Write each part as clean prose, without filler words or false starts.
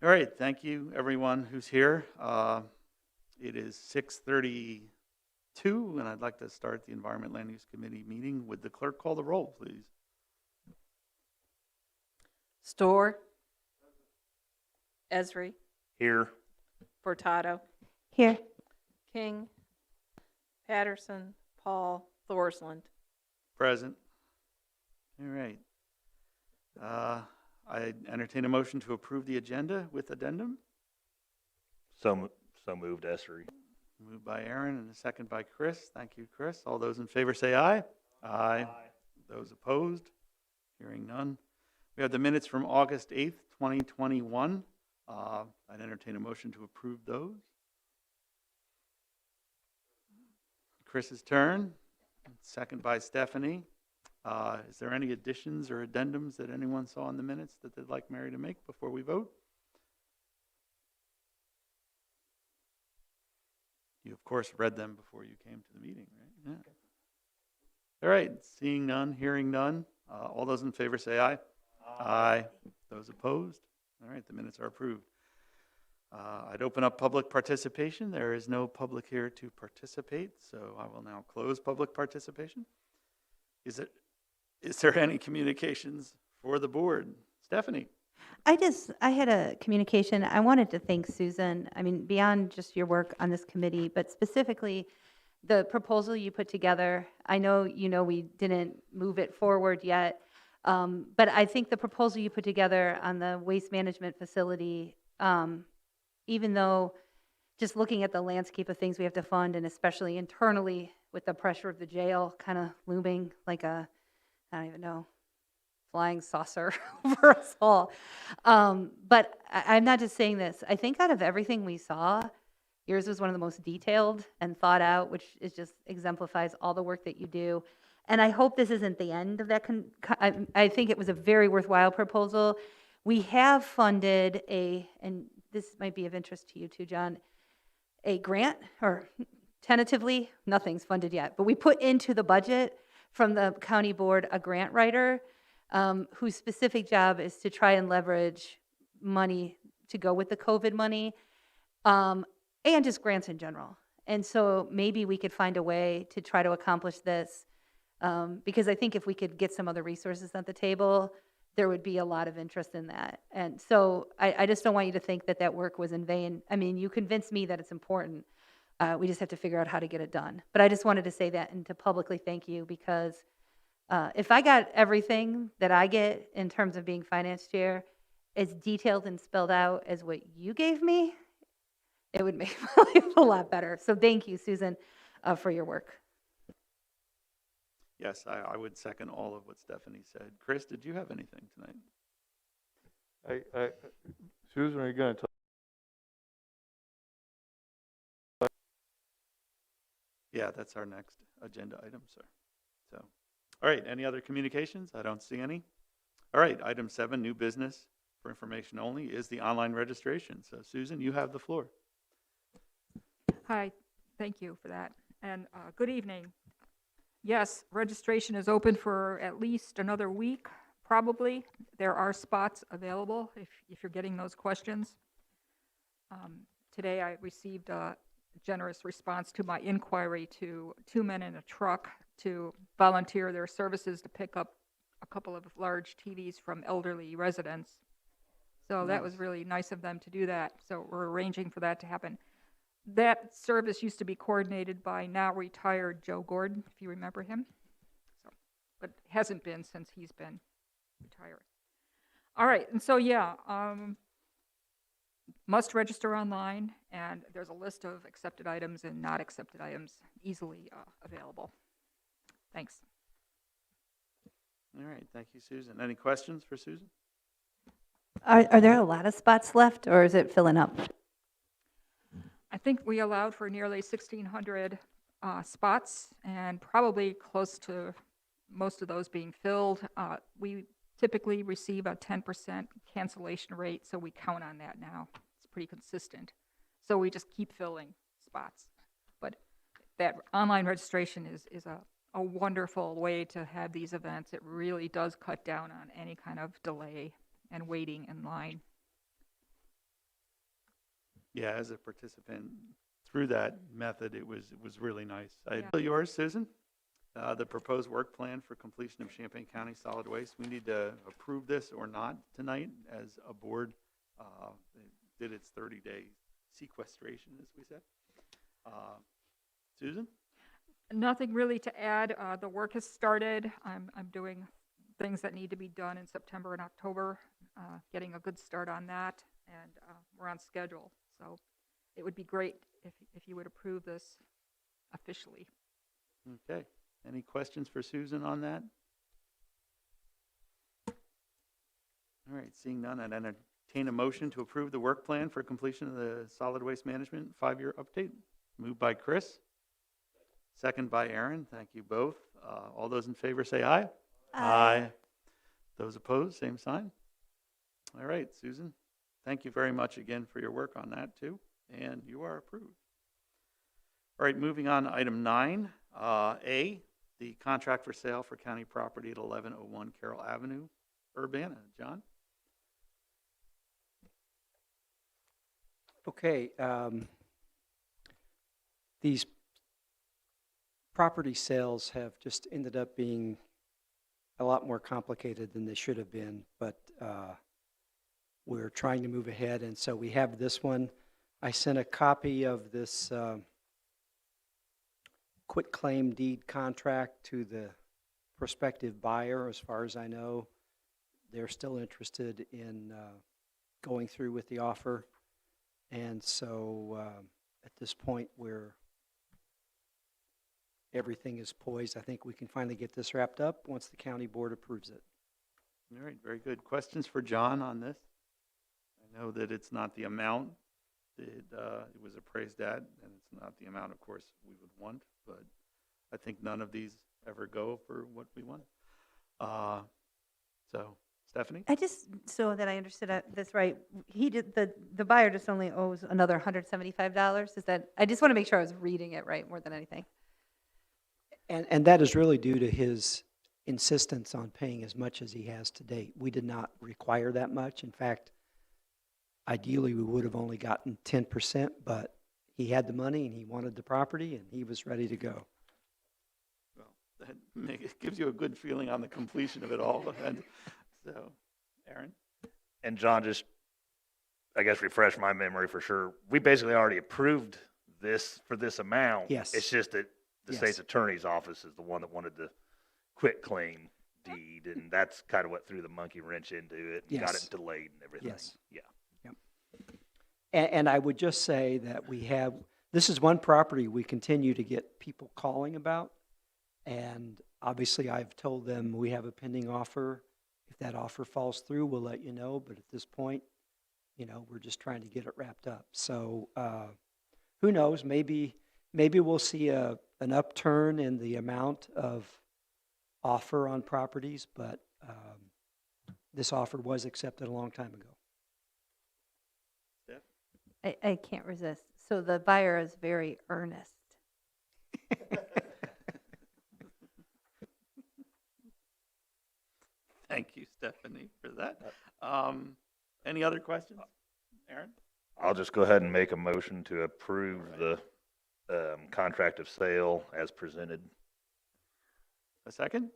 All right, thank you, everyone who's here. It is 6:32, and I'd like to start the Environment Land Use Committee meeting. Would the clerk call the roll, please? Store, Esri, Here. Furtado, Here. King, Patterson, Paul, Thorsland. Present. All right. I entertain a motion to approve the agenda with addendum. So moved, Esri. Moved by Aaron and a second by Chris. Thank you, Chris. All those in favor say aye. Aye. Those opposed? Hearing none. We have the minutes from August 8th, 2021. I'd entertain a motion to approve those. Chris's turn. Second by Stephanie. Is there any additions or addendums that anyone saw in the minutes that they'd like Mary to make before we vote? You, of course, read them before you came to the meeting, right? Yeah. All right, seeing none, hearing none. All those in favor say aye. Aye. Those opposed? All right, the minutes are approved. I'd open up public participation. There is no public here to participate, so I will now close public participation. Is there any communications for the board? Stephanie? I had a communication. I wanted to thank Susan. I mean, beyond just your work on this committee, but specifically the proposal you put together. I know, we didn't move it forward yet, but I think the proposal you put together on the waste management facility, even though just looking at the landscape of things we have to fund, and especially internally with the pressure of the jail kind of looming like a, I don't even know, flying saucer over us all. But I'm not just saying this. I think out of everything we saw, yours was one of the most detailed and thought out, which is just exemplifies all the work that you do. And I hope this isn't the end of that. I think it was a very worthwhile proposal. We have funded and this might be of interest to you too, John, a grant, or tentatively, nothing's funded yet, but we put into the budget from the county board a grant writer whose specific job is to try and leverage money to go with the COVID money and just grants in general. And so maybe we could find a way to try to accomplish this because I think if we could get some other resources at the table, there would be a lot of interest in that. And so I just don't want you to think that that work was in vain. I mean, you convinced me that it's important. We just have to figure out how to get it done. But I just wanted to say that and to publicly thank you because if I got everything that I get in terms of being finance chair as detailed and spelled out as what you gave me, it would make my life a lot better. So thank you, Susan, for your work. Yes, I would second all of what Stephanie said. Chris, did you have anything tonight? Susan, are you going to talk? Yeah, that's our next agenda item, sir. So, all right, any other communications? I don't see any. All right, item 7, new business for information only, is the online registration. So, Susan, you have the floor. Hi, thank you for that. And good evening. Yes, registration is open for at least another week, probably. There are spots available if you're getting those questions. Today I received a generous response to my inquiry to 2 men in a truck to volunteer their services to pick up a couple of large TVs from elderly residents. So that was really nice of them to do that. So we're arranging for that to happen. That service used to be coordinated by now retired Joe Gordon, if you remember him. So, but hasn't been since he's been retired. All right, and so yeah, must register online, and there's a list of accepted items and not accepted items easily available. Thanks. All right, thank you, Susan. Any questions for Susan? Are there a lot of spots left, or is it filling up? I think we allowed for nearly 1,600 spots, and probably close to most of those being filled. We typically receive a 10% cancellation rate, so we count on that now. It's pretty consistent. So we just keep filling spots. But that online registration is a wonderful way to have these events. It really does cut down on any kind of delay and waiting in line. Yeah, as a participant through that method, it was really nice. Yeah. Yours, Susan? The proposed work plan for completion of Champaign County solid waste. We need to approve this or not tonight as a board. It did its 30-day sequestration, as we said. Susan? Nothing really to add. The work has started. I'm doing things that need to be done in September and October, getting a good start on that, and we're on schedule. So it would be great if you would approve this officially. Okay. Any questions for Susan on that? All right, seeing none, I'd entertain a motion to approve the work plan for completion of the solid waste management 5-year update. Moved by Chris, second by Aaron. Thank you both. All those in favor say aye. Aye. Those opposed, same sign. All right, Susan, thank you very much again for your work on that too, and you are approved. All right, moving on to item 9, A, the contract for sale for county property at 1101 Carroll Avenue, Urbana. John? Okay, these property sales have just ended up being a lot more complicated than they should have been, but we're trying to move ahead, and so we have this one. I sent a copy of this quitclaim deed contract to the prospective buyer. As far as I know, they're still interested in going through with the offer. And so at this point, everything is poised. I think we can finally get this wrapped up once the county board approves it. All right, very good. Questions for John on this? I know that it's not the amount that it was appraised at, and it's not the amount, of course, we would want, but I think none of these ever go for what we want. So, Stephanie? I just, so that I understood this right, the buyer just only owes another $175? Is that, I just want to make sure I was reading it right more than anything. And that is really due to his insistence on paying as much as he has to date. We did not require that much. In fact, ideally, we would have only gotten 10%, but he had the money and he wanted the property and he was ready to go. Well, it gives you a good feeling on the completion of it all. And so, Aaron? And John, just, I guess, refresh my memory for sure. We basically already approved this for this amount. Yes. It's just that the Yes. state's attorney's office is the one that wanted the quitclaim deed, and that's kind of what threw the monkey wrench into it and got Yes. it delayed and everything. Yes. Yeah. And I would just say that this is one property we continue to get people calling about. And obviously, I've told them we have a pending offer. If that offer falls through, we'll let you know. But at this point, we're just trying to get it wrapped up. So who knows? Maybe we'll see an upturn in the amount of offer on properties. But this offer was accepted a long time ago. I can't resist. So the buyer is very earnest. Thank you, Stephanie, for that. Any other questions? Aaron? I'll just go ahead and make a motion to approve the contract of sale as presented. A second?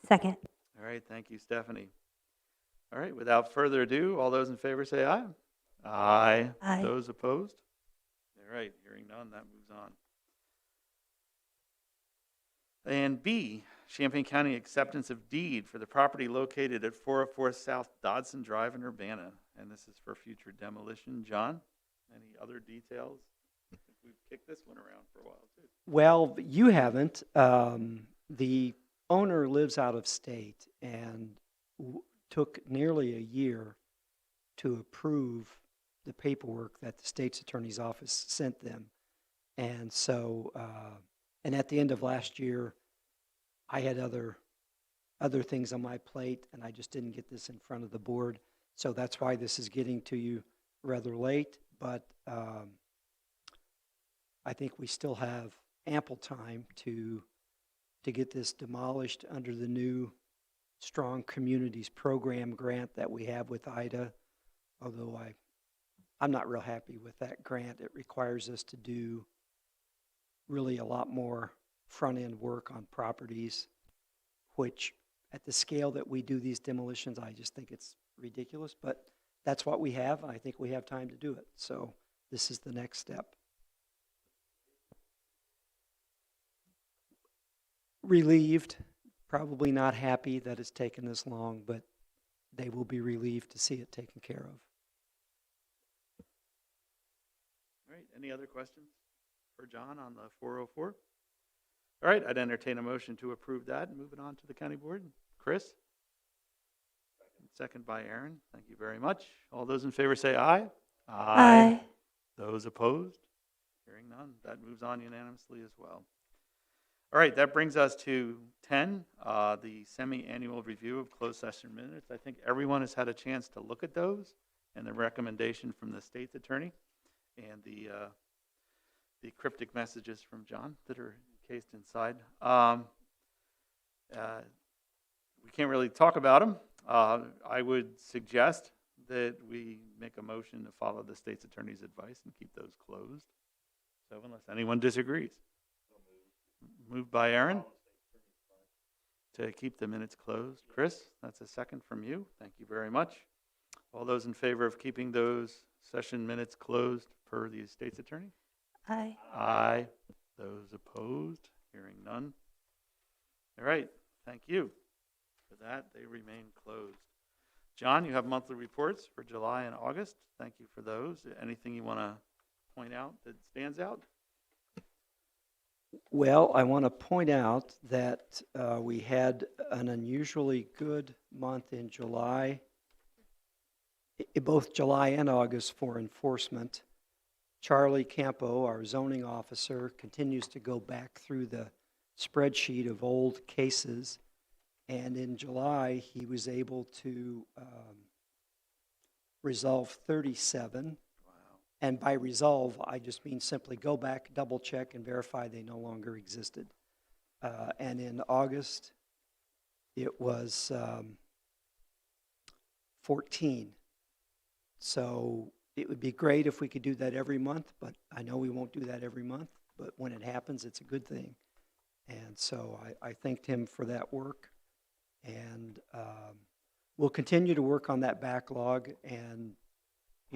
Second. All right, thank you, Stephanie. All right, without further ado, all those in favor say aye. Aye. Aye. Those opposed? All right, hearing none, that moves on. And B, Champaign County acceptance of deed for the property located at 404 South Dodson Drive in Urbana. And this is for future demolition. John, any other details? I think we've kicked this one around for a while, too. Well, you haven't. The owner lives out of state and took nearly a year to approve the paperwork that the state's attorney's office sent them. And so, and at the end of last year, I had other things on my plate, and I just didn't get this in front of the board. So that's why this is getting to you rather late. But I think we still have ample time to get this demolished under the new Strong Communities Program grant that we have with IDA. although I'm not real happy with that grant. It requires us to do really a lot more front-end work on properties, which at the scale that we do these demolitions, I just think it's ridiculous, but that's what we have, and I think we have time to do it. So this is the next step. Relieved, probably not happy that it's taken this long, but they will be relieved to see it taken care of. All right, any other questions for John on the 404? All right, I'd entertain a motion to approve that and move it on to the county board. Chris? Second by Aaron. Thank you very much. All those in favor say aye. Aye. Those opposed? Hearing none. That moves on unanimously as well. All right, that brings us to 10, the semi-annual review of closed session minutes. I think everyone has had a chance to look at those and the recommendation from the state's attorney and the cryptic messages from John that are encased inside. We can't really talk about them. I would suggest that we make a motion to follow the state's attorney's advice and keep those closed. So unless anyone disagrees. Moved by Aaron to keep the minutes closed. Chris, that's a second from you. Thank you very much. All those in favor of keeping those session minutes closed per the state's attorney? Aye. Aye. Those opposed? Hearing none. All right, thank you. For that, they remain closed. John, you have monthly reports for July and August. Thank you for those. Anything you want to point out that stands out? Well, I want to point out that we had an unusually good month in July, both July and August for enforcement. Charlie Campo, our zoning officer, continues to go back through the spreadsheet of old cases. And in July, he was able to resolve 37. And by resolve, I just mean simply go back, double check, and verify they no longer existed. And in August, it was 14. So it would be great if we could do that every month, but I know we won't do that every month. But when it happens, it's a good thing. And so I thanked him for that work. And we'll continue to work on that backlog, and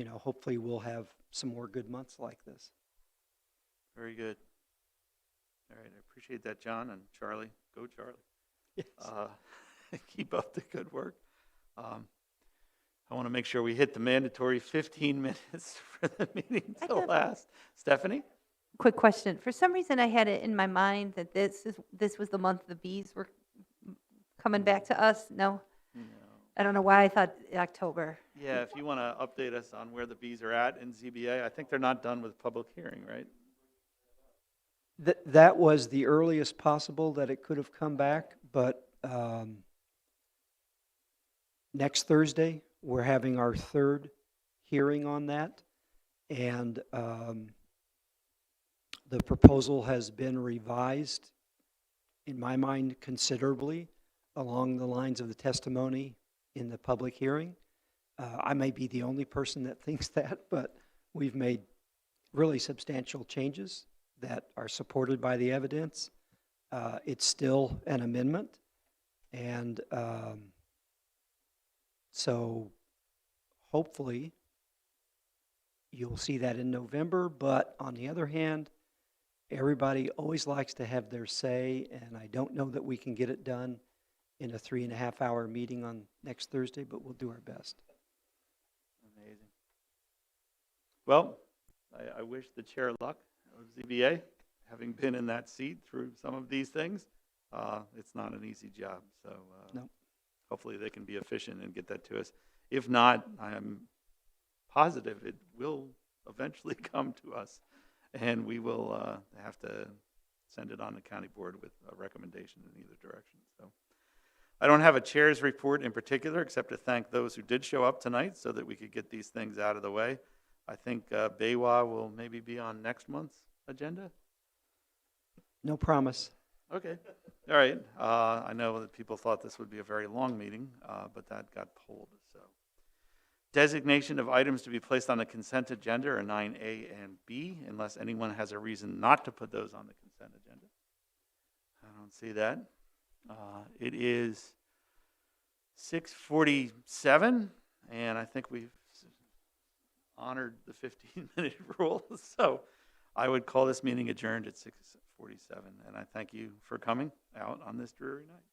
hopefully we'll have some more good months like this. Very good. All right, I appreciate that, John, and Charlie. Go, Charlie. Yes. Keep up the good work. I want to make sure we hit the mandatory 15 minutes for the meeting to last. Stephanie? Quick question. For some reason, I had it in my mind that this was the month the bees were coming back to us. No? No. I don't know why I thought October. Yeah, if you want to update us on where the bees are at in ZBA, I think they're not done with public hearing, right? That was the earliest possible that it could have come back, but next Thursday, we're having our third hearing on that, and the proposal has been revised, in my mind, considerably along the lines of the testimony in the public hearing. I may be the only person that thinks that, but we've made really substantial changes that are supported by the evidence. It's still an amendment, and so hopefully you'll see that in November. But on the other hand, everybody always likes to have their say, and I don't know that we can get it done in a 3.5-hour meeting on next Thursday, but we'll do our best. Amazing. Well, I wish the chair luck of ZBA, having been in that seat through some of these things. It's not an easy job, so No. hopefully they can be efficient and get that to us. If not, I am positive it will eventually come to us, and we will have to send it on the county board with a recommendation in either direction. So I don't have a chair's report in particular, except to thank those who did show up tonight so that we could get these things out of the way. I think Baywa will maybe be on next month's agenda. No promise. Okay. All right. I know that people thought this would be a very long meeting, but that got pulled. So Designation of items to be placed on the consent agenda are 9A and B, unless anyone has a reason not to put those on the consent agenda. I don't see that. It is 6:47, and I think we've honored the 15-minute rule. So I would call this meeting adjourned at 6:47, and I thank you for coming out on this dreary night.